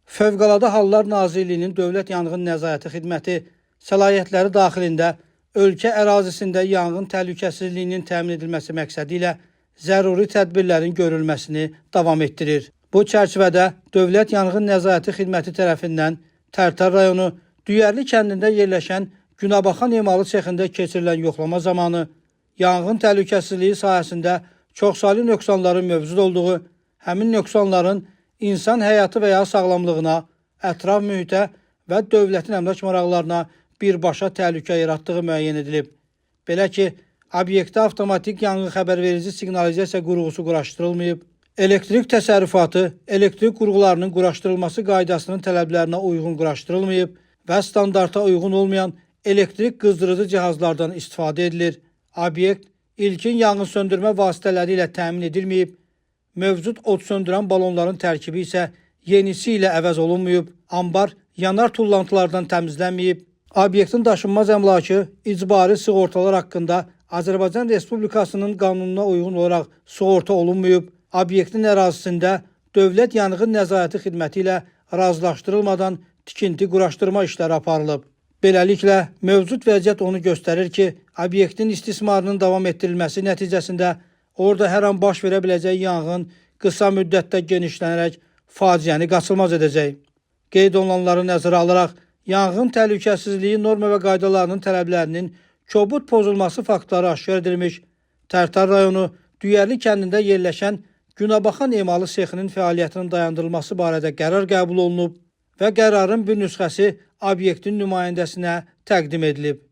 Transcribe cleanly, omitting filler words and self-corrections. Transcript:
Fövqəladə Hallar Nazirliyinin Dövlət Yanğın Nəzarəti Xidməti səlahiyyətləri daxilində ölkə ərazisində yanğın təhlükəsizliyinin təmin edilməsi məqsədi ilə zəruri tədbirlərin görülməsini davam etdirir. Bu çərçivədə Dövlət Yanğın Nəzarəti Xidməti tərəfindən Tərtər rayonu Düyərli kəndində yerləşən Günəbaxan emalı sexində keçirilən yoxlama zamanı yanğın təhlükəsizliyi sahəsində çoxsaylı nöqsanların mövcud olduğu, həmin nöqsanların insan həyatı və ya sağlamlığına, ətraf mühitə və dövlətin əmlak maraqlarına birbaşa təhlükə yaratdığı müəyyən edilib. Belə ki, obyektdə avtomatik yanğın xəbərverici siqnalizasiya qurğusu quraşdırılmayıb, elektrik təsərrüfatı, elektrik qurğularının quraşdırılması qaydasının tələblərinə uyğun quraşdırılmayıb və standarta uyğun olmayan elektrik qızdırıcı cihazlardan istifadə edilir. Obyekt ilkin yanğın söndürmə vasitələri ilə təmin edilməyib, mövcud od söndürən balonların tərkibi isə yenisi ilə əvəz olunmayıb, ambar yanar tullantılardan təmizlənməyib, obyektin daşınmaz əmlakı icbari sığortalar haqqında Azərbaycan Respublikasının qanununa uyğun olaraq sığorta olunmayıb, obyektin ərazisində Dövlət Yanğın Nəzarəti Xidməti ilə razılaşdırılmadan tikinti quraşdırma işləri aparılıb. Beləliklə, mövcud vəziyyət onu göstərir ki, obyektin istismarının davam etdirilməsi nəticəsində orada hər an baş verə biləcək yanğın qısa müddətdə genişlənərək faciəni qaçılmaz edəcək. Qeyd olunanları nəzərə alaraq, yanğın təhlükəsizliyi norma və qaydalarının tələblərinin kobud pozulması faktları aşkar edilmiş, Tərtər rayonu Düyərli kəndində yerləşən Günəbaxan emalı sexinin fəaliyyətinin dayandırılması barədə qərar qəbul olunub və qərarın bir nüsxəsi obyektin nümayəndəsinə təqdim edilib.